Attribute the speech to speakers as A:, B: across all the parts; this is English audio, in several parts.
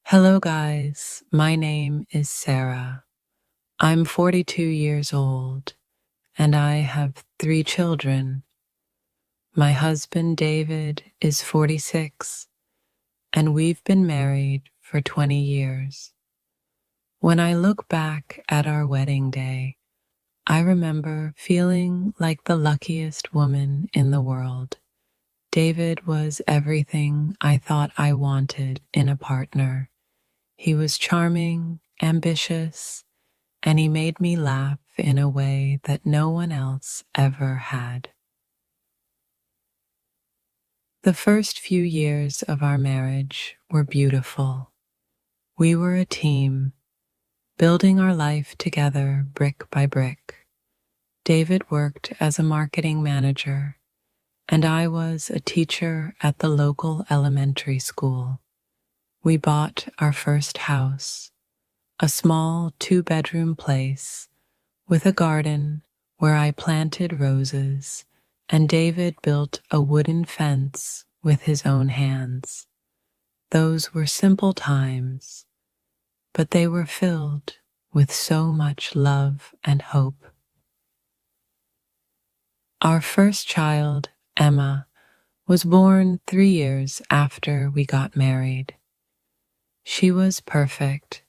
A: Hello, guys. My name is Sarah. I'm 42 years old and I have 3 children. My husband, David, is 46 and we've been married for 20 years. When I look back at our wedding day, I remember feeling like the luckiest woman in the world. David was everything I thought I wanted in a partner. He was charming, ambitious, and he made me laugh in a way that no one else ever had. The first few years of our marriage were beautiful. We were a team, building our life together brick by brick. David worked as a marketing manager, and I was a teacher at the local elementary school. We bought our first house, a small 2-bedroom place with a garden where I planted roses and David built a wooden fence with his own hands. Those were simple times, but they were filled with so much love and hope. Our first child, Emma, was born 3 years after we got married. She was perfect,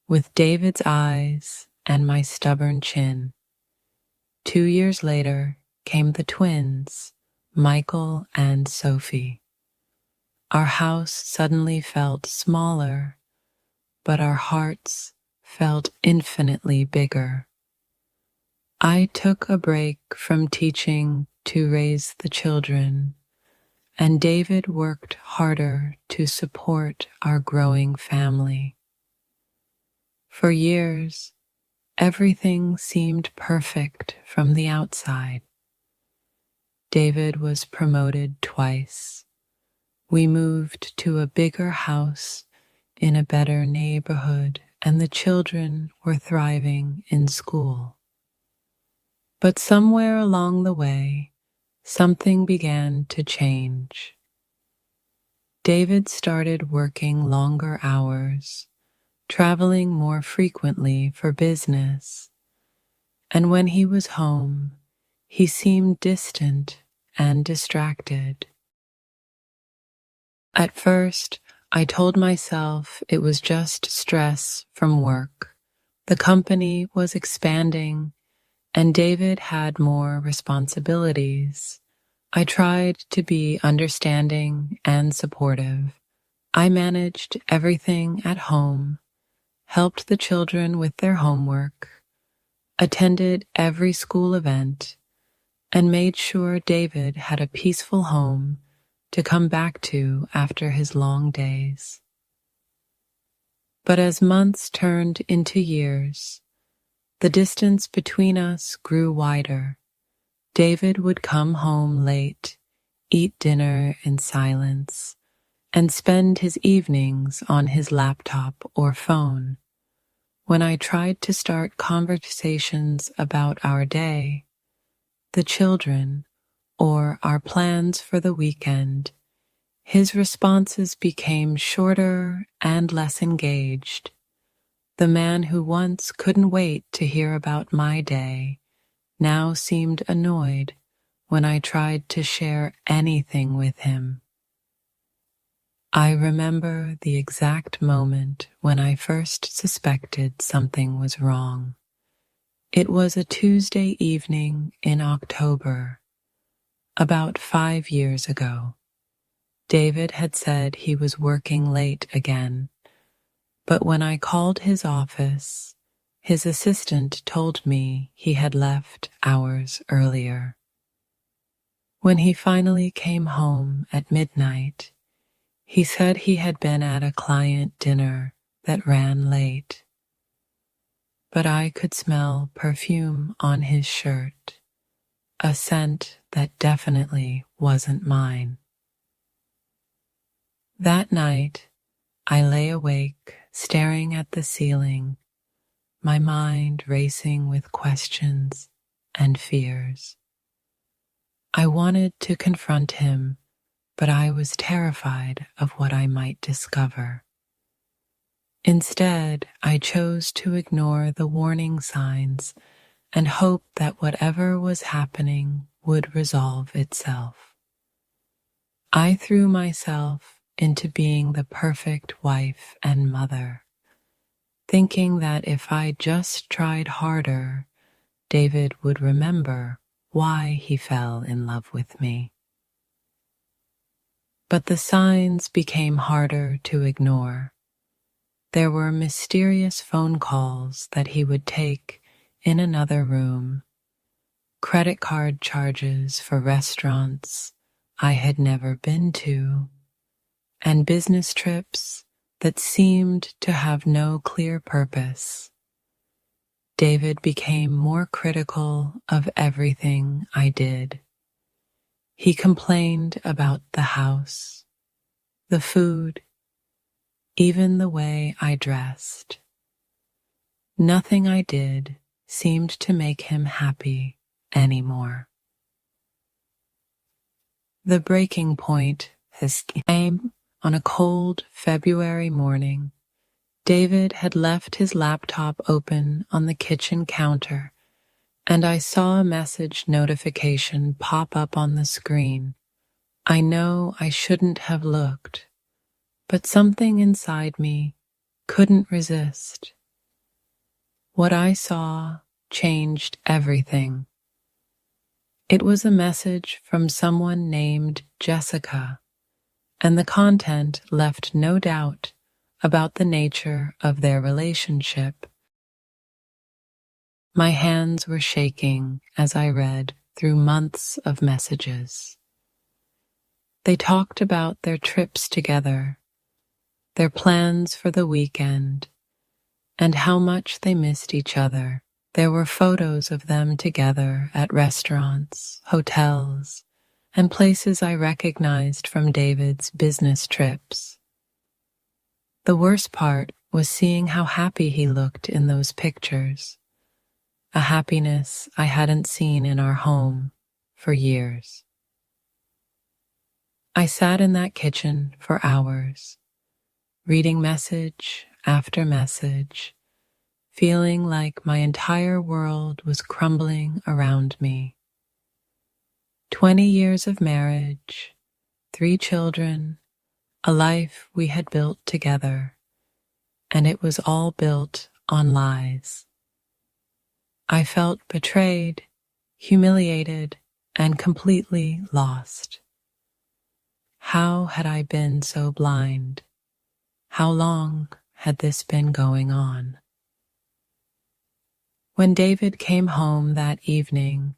A: with David's eyes and my stubborn chin. 2 years later came the twins, Michael and Sophie. Our house suddenly felt smaller, but our hearts felt infinitely bigger. I took a break from teaching to raise the children, and David worked harder to support our growing family. For years, everything seemed perfect from the outside. David was promoted twice. We moved to a bigger house in a better neighborhood, and the children were thriving in school. But somewhere along the way, something began to change. David started working longer hours, traveling more frequently for business, and when he was home, he seemed distant and distracted. At first, I told myself it was just stress from work. The company was expanding, and David had more responsibilities. I tried to be understanding and supportive. I managed everything at home, helped the children with their homework, attended every school event, and made sure David had a peaceful home to come back to after his long days. But as months turned into years, the distance between us grew wider. David would come home late, eat dinner in silence, and spend his evenings on his laptop or phone. When I tried to start conversations about our day, the children, or our plans for the weekend, his responses became shorter and less engaged. The man who once couldn't wait to hear about my day now seemed annoyed when I tried to share anything with him. I remember the exact moment when I first suspected something was wrong. It was a Tuesday evening in October, about 5 years ago. David had said he was working late again, but when I called his office, his assistant told me he had left hours earlier. When he finally came home at midnight, he said he had been at a client dinner that ran late. But I could smell perfume on his shirt, a scent that definitely wasn't mine. That night, I lay awake, staring at the ceiling, my mind racing with questions and fears. I wanted to confront him, but I was terrified of what I might discover. Instead, I chose to ignore the warning signs and hope that whatever was happening would resolve itself. I threw myself into being the perfect wife and mother, thinking that if I just tried harder, David would remember why he fell in love with me. But the signs became harder to ignore. There were mysterious phone calls that he would take in another room, credit card charges for restaurants I had never been to, and business trips that seemed to have no clear purpose. David became more critical of everything I did. He complained about the house, the food, even the way I dressed. Nothing I did seemed to make him happy anymore. The breaking point came on a cold February morning. David had left his laptop open on the kitchen counter, and I saw a message notification pop up on the screen. I know I shouldn't have looked, but something inside me couldn't resist. What I saw changed everything. It was a message from someone named Jessica, and the content left no doubt about the nature of their relationship. My hands were shaking as I read through months of messages. They talked about their trips together, their plans for the weekend, and how much they missed each other. There were photos of them together at restaurants, hotels, and places I recognized from David's business trips. The worst part was seeing how happy he looked in those pictures, a happiness I hadn't seen in our home for years. I sat in that kitchen for hours, reading message after message, feeling like my entire world was crumbling around me. 20 years of marriage, 3 children, a life we had built together, and it was all built on lies. I felt betrayed, humiliated, and completely lost. How had I been so blind? How long had this been going on? When David came home that evening,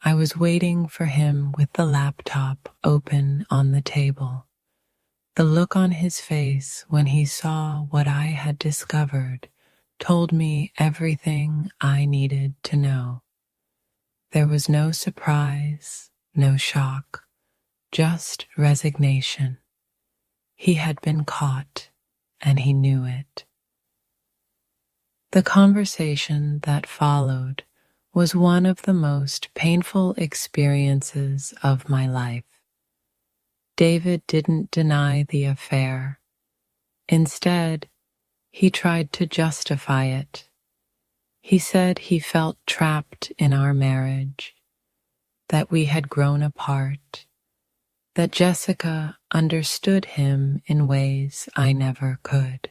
A: I was waiting for him with the laptop open on the table. The look on his face when he saw what I had discovered told me everything I needed to know. There was no surprise, no shock, just resignation. He had been caught, and he knew it. The conversation that followed was one of the most painful experiences of my life. David didn't deny the affair. Instead, he tried to justify it. He said he felt trapped in our marriage, that we had grown apart, that Jessica understood him in ways I never could.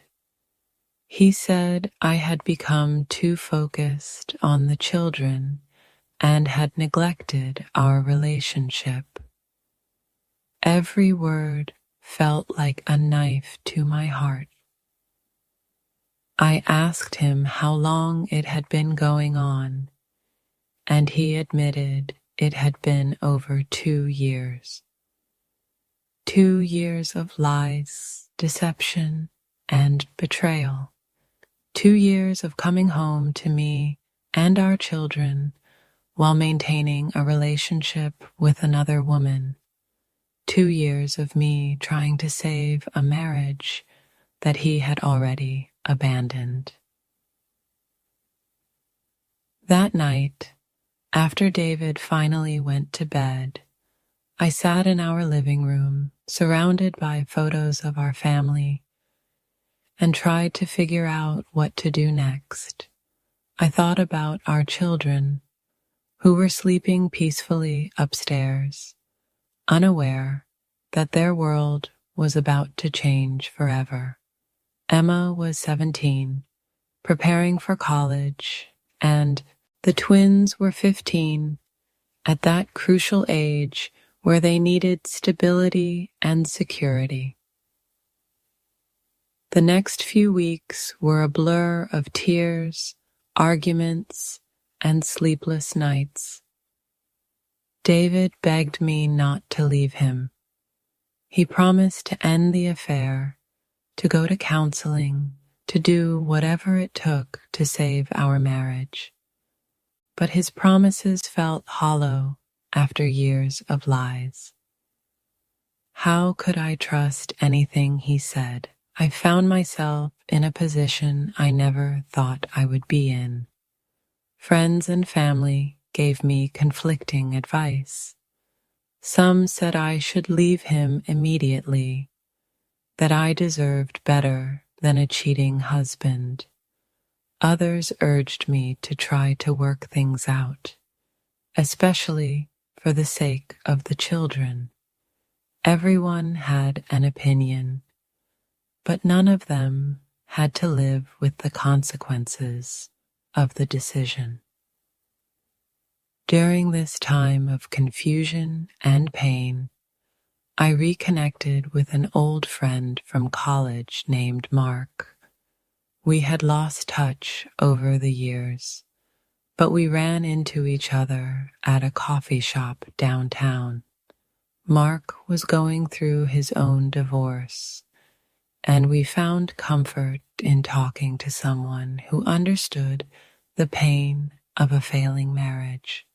A: He said I had become too focused on the children and had neglected our relationship. Every word felt like a knife to my heart. I asked him how long it had been going on, and he admitted it had been over 2 years. 2 years of lies, deception, and betrayal. 2 years of coming home to me and our children while maintaining a relationship with another woman. 2 years of me trying to save a marriage that he had already abandoned. That night, after David finally went to bed, I sat in our living room, surrounded by photos of our family, and tried to figure out what to do next. I thought about our children, who were sleeping peacefully upstairs, unaware that their world was about to change forever. Emma was 17, preparing for college, and the twins were 15, at that crucial age where they needed stability and security. The next few weeks were a blur of tears, arguments, and sleepless nights. David begged me not to leave him. He promised to end the affair, to go to counseling, to do whatever it took to save our marriage. But his promises felt hollow after years of lies. How could I trust anything he said? I found myself in a position I never thought I would be in. Friends and family gave me conflicting advice. Some said I should leave him immediately, that I deserved better than a cheating husband. Others urged me to try to work things out, especially for the sake of the children. Everyone had an opinion, but none of them had to live with the consequences of the decision. During this time of confusion and pain, I reconnected with an old friend from college named Mark. We had lost touch over the years, but we ran into each other at a coffee shop downtown. Mark was going through his own divorce, and we found comfort in talking to someone who understood the pain of a failing marriage.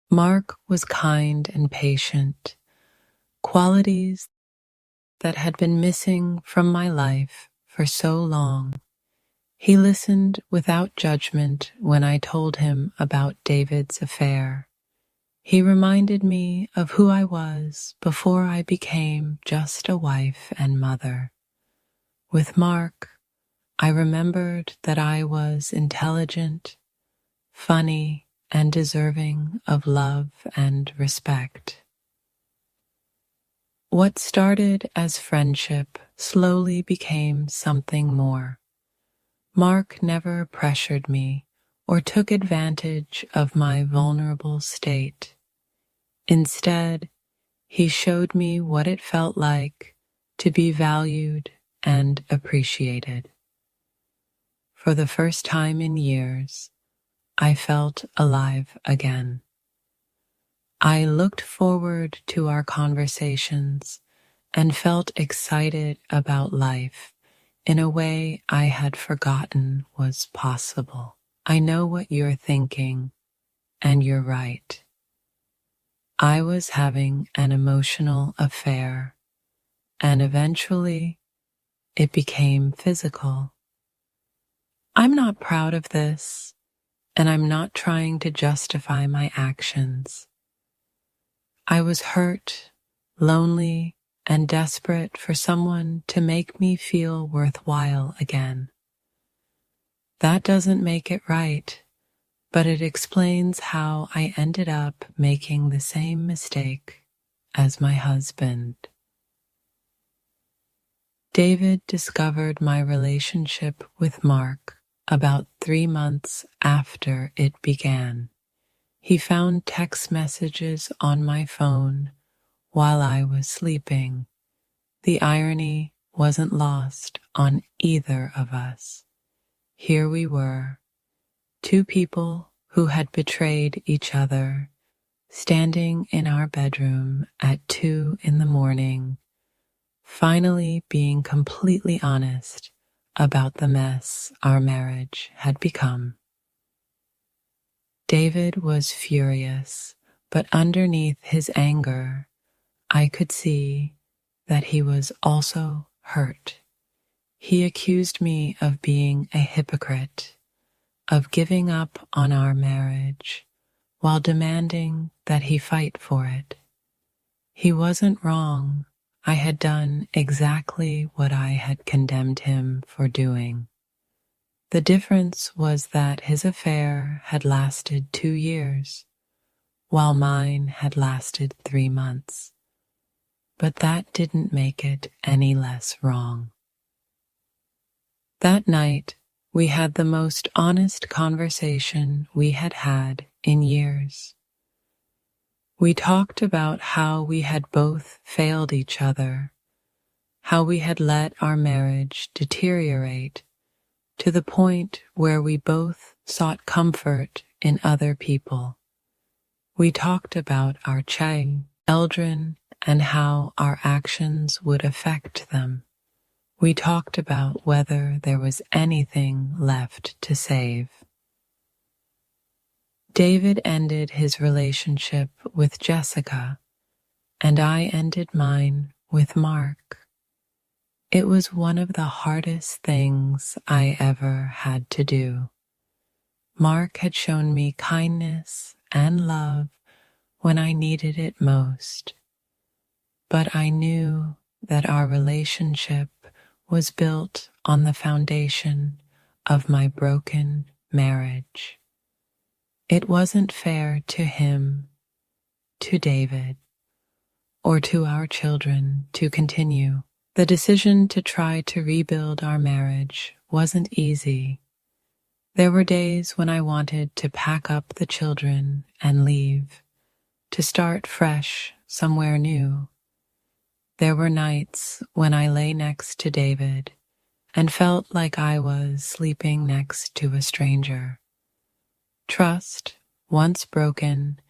A: Mark was kind and patient, qualities that had been missing from my life for so long. He listened without judgment when I told him about David's affair. He reminded me of who I was before I became just a wife and mother. With Mark, I remembered that I was intelligent, funny, and deserving of love and respect. What started as friendship slowly became something more. Mark never pressured me or took advantage of my vulnerable state. Instead, he showed me what it felt like to be valued and appreciated. For the first time in years, I felt alive again. I looked forward to our conversations and felt excited about life in a way I had forgotten was possible. I know what you're thinking, and you're right. I was having an emotional affair, and eventually it became physical. I'm not proud of this, and I'm not trying to justify my actions. I was hurt, lonely, and desperate for someone to make me feel worthwhile again. That doesn't make it right, but it explains how I ended up making the same mistake as my husband. David discovered my relationship with Mark about 3 months after it began. He found text messages on my phone while I was sleeping. The irony wasn't lost on either of us. Here we were, two people who had betrayed each other, standing in our bedroom at 2 a.m, finally being completely honest about the mess our marriage had become. David was furious, but underneath his anger, I could see that he was also hurt. He accused me of being a hypocrite, of giving up on our marriage, while demanding that he fight for it. He wasn't wrong. I had done exactly what I had condemned him for doing. The difference was that his affair had lasted 2 years, while mine had lasted 3 months. But that didn't make it any less wrong. That night, we had the most honest conversation we had had in years. We talked about how we had both failed each other, how we had let our marriage deteriorate to the point where we both sought comfort in other people. We talked about our children and how our actions would affect them. We talked about whether there was anything left to save. David ended his relationship with Jessica, and I ended mine with Mark. It was one of the hardest things I ever had to do. Mark had shown me kindness and love when I needed it most, but I knew that our relationship was built on the foundation of my broken marriage. It wasn't fair to him, to David, or to our children to continue. The decision to try to rebuild our marriage wasn't easy. There were days when I wanted to pack up the children and leave, to start fresh somewhere new. There were nights when I lay next to David and felt like I was sleeping next to a stranger. Trust, once broken,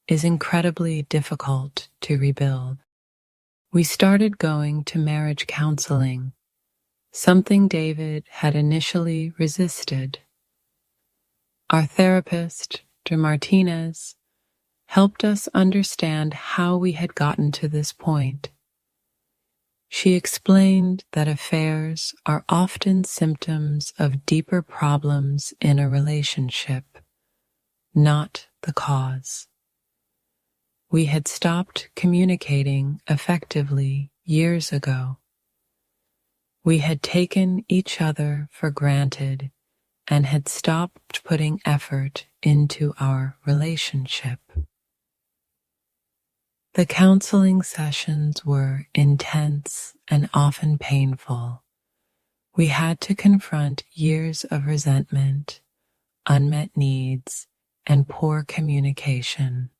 A: is incredibly difficult to rebuild. We started going to marriage counseling, something David had initially resisted. Our therapist, Dr. Martinez, helped us understand how we had gotten to this point. She explained that affairs are often symptoms of deeper problems in a relationship, not the cause. We had stopped communicating effectively years ago. We had taken each other for granted and had stopped putting effort into our relationship. The counseling sessions were intense and often painful. We had to confront years of resentment, unmet needs, and poor communication.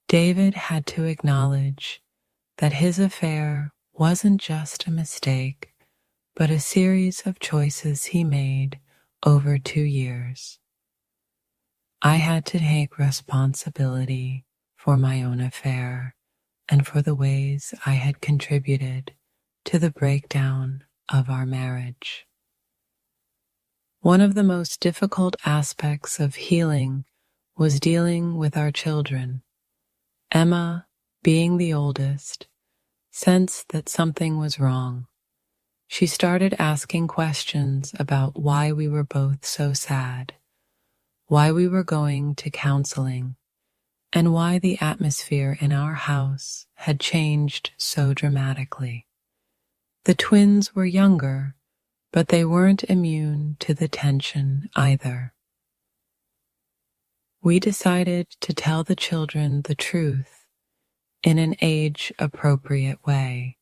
A: David had to acknowledge that his affair wasn't just a mistake, but a series of choices he made over 2 years. I had to take responsibility for my own affair and for the ways I had contributed to the breakdown of our marriage. One of the most difficult aspects of healing was dealing with our children. Emma, being the oldest, sensed that something was wrong. She started asking questions about why we were both so sad, why we were going to counseling, and why the atmosphere in our house had changed so dramatically. The twins were younger, but they weren't immune to the tension either. We decided to tell the children the truth in an age-appropriate way.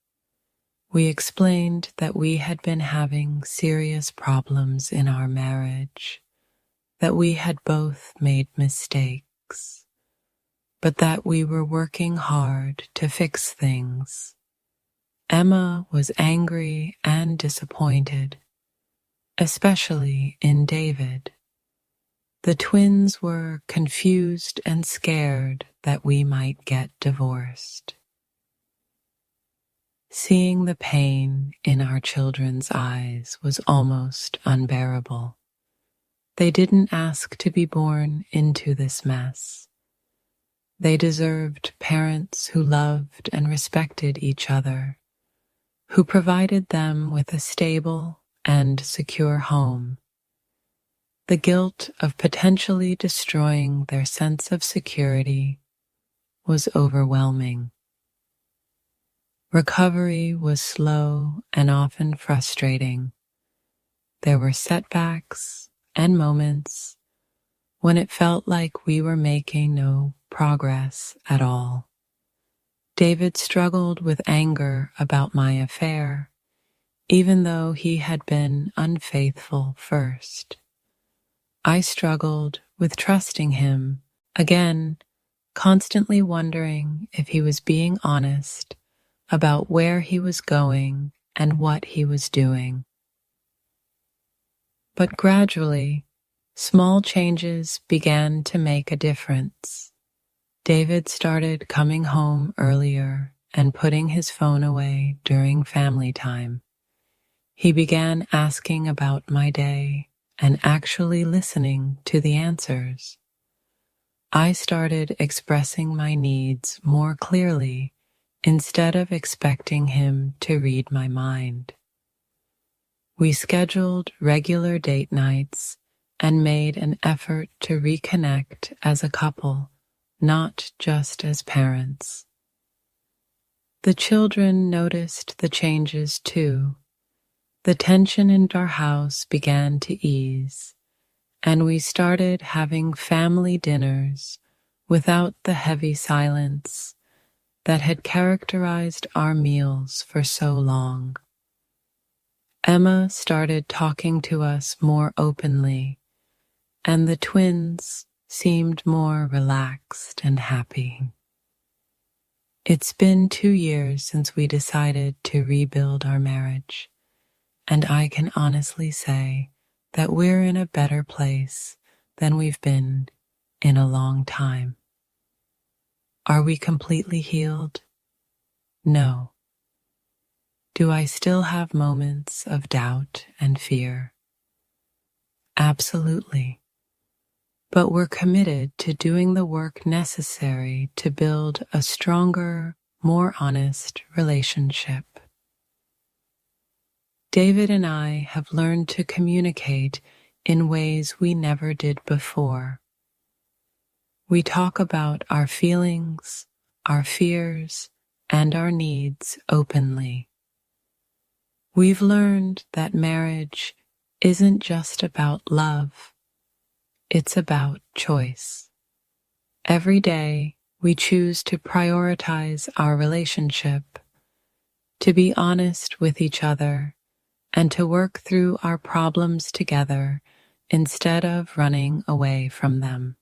A: We explained that we had been having serious problems in our marriage, that we had both made mistakes, but that we were working hard to fix things. Emma was angry and disappointed, especially in David. The twins were confused and scared that we might get divorced. Seeing the pain in our children's eyes was almost unbearable. They didn't ask to be born into this mess. They deserved parents who loved and respected each other, who provided them with a stable and secure home. The guilt of potentially destroying their sense of security was overwhelming. Recovery was slow and often frustrating. There were setbacks and moments when it felt like we were making no progress at all. David struggled with anger about my affair, even though he had been unfaithful first. I struggled with trusting him, again, constantly wondering if he was being honest about where he was going and what he was doing. But gradually, small changes began to make a difference. David started coming home earlier and putting his phone away during family time. He began asking about my day and actually listening to the answers. I started expressing my needs more clearly instead of expecting him to read my mind. We scheduled regular date nights and made an effort to reconnect as a couple, not just as parents. The children noticed the changes too. The tension in our house began to ease, and we started having family dinners without the heavy silence that had characterized our meals for so long. Emma started talking to us more openly, and the twins seemed more relaxed and happy. It's been 2 years since we decided to rebuild our marriage, and I can honestly say that we're in a better place than we've been in a long time. Are we completely healed? No. Do I still have moments of doubt and fear? Absolutely. But we're committed to doing the work necessary to build a stronger, more honest relationship. David and I have learned to communicate in ways we never did before. We talk about our feelings, our fears, and our needs openly. We've learned that marriage isn't just about love, it's about choice. Every day, we choose to prioritize our relationship, to be honest with each other, and to work through our problems together instead of running away from them.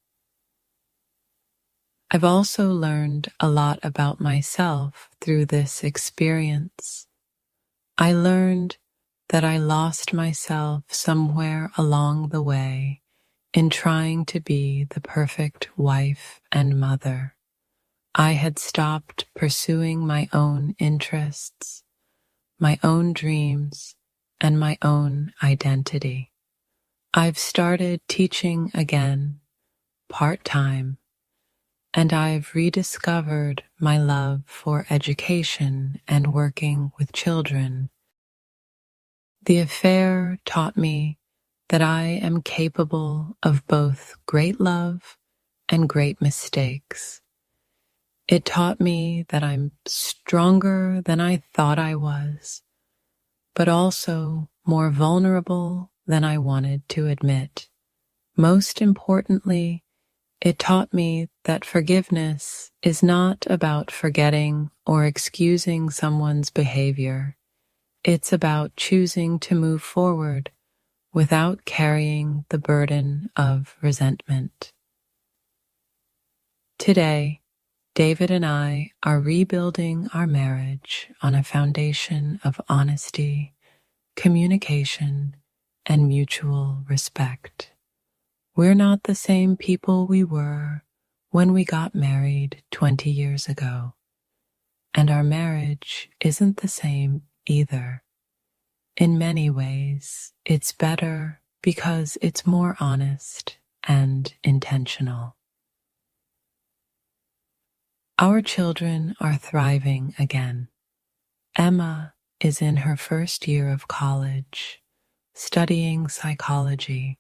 A: I've also learned a lot about myself through this experience. I learned that I lost myself somewhere along the way in trying to be the perfect wife and mother. I had stopped pursuing my own interests, my own dreams, and my own identity. I've started teaching again, part-time, and I've rediscovered my love for education and working with children. The affair taught me that I am capable of both great love and great mistakes. It taught me that I'm stronger than I thought I was, but also more vulnerable than I wanted to admit. Most importantly, it taught me that forgiveness is not about forgetting or excusing someone's behavior. It's about choosing to move forward without carrying the burden of resentment. Today, David and I are rebuilding our marriage on a foundation of honesty, communication, and mutual respect. We're not the same people we were when we got married 20 years ago, and our marriage isn't the same either. In many ways, it's better because it's more honest and intentional. Our children are thriving again. Emma is in her first year of college, studying psychology,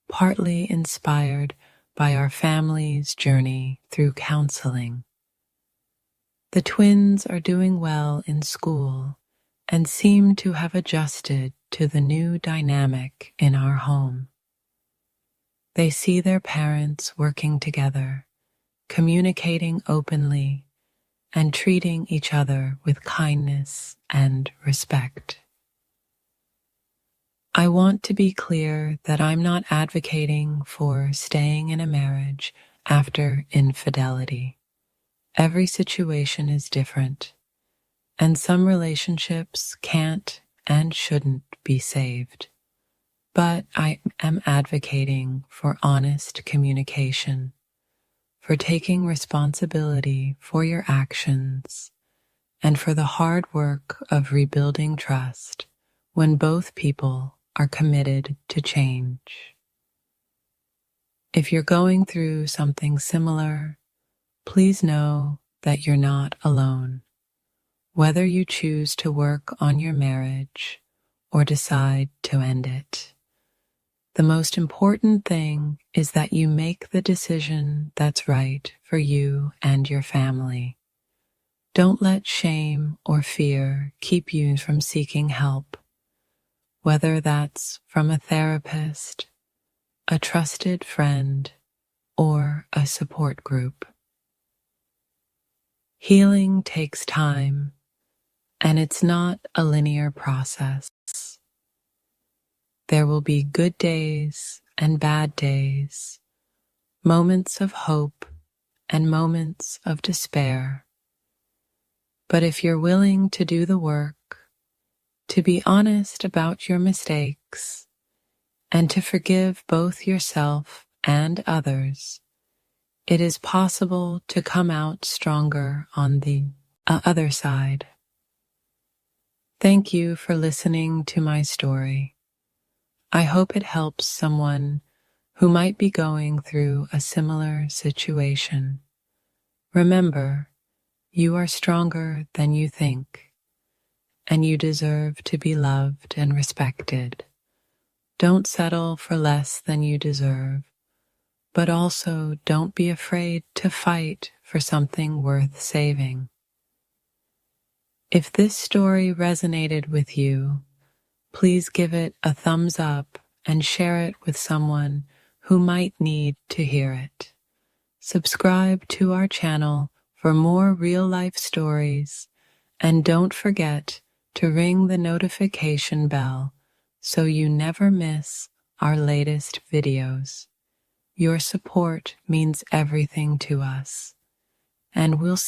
A: partly inspired by our family's journey through counseling. The twins are doing well in school and seem to have adjusted to the new dynamic in our home. They see their parents working together, communicating openly, and treating each other with kindness and respect. I want to be clear that I'm not advocating for staying in a marriage after infidelity. Every situation is different, and some relationships can't and shouldn't be saved. But I am advocating for honest communication, for taking responsibility for your actions, and for the hard work of rebuilding trust when both people are committed to change. If you're going through something similar, please know that you're not alone. Whether you choose to work on your marriage or decide to end it, the most important thing is that you make the decision that's right for you and your family. Don't let shame or fear keep you from seeking help, whether that's from a therapist, a trusted friend, or a support group. Healing takes time, and it's not a linear process. There will be good days and bad days, moments of hope and moments of despair. But if you're willing to do the work, to be honest about your mistakes, and to forgive both yourself and others, it is possible to come out stronger on the other side. Thank you for listening to my story. I hope it helps someone who might be going through a similar situation. Remember, you are stronger than you think, and you deserve to be loved and respected. Don't settle for less than you deserve, but also don't be afraid to fight for something worth saving. If this story resonated with you, please give it a thumbs up and share it with someone who might need to hear it. Subscribe to our channel for more real-life stories, and don't forget to ring the notification bell so you never miss our latest videos. Your support means everything to us, and we'll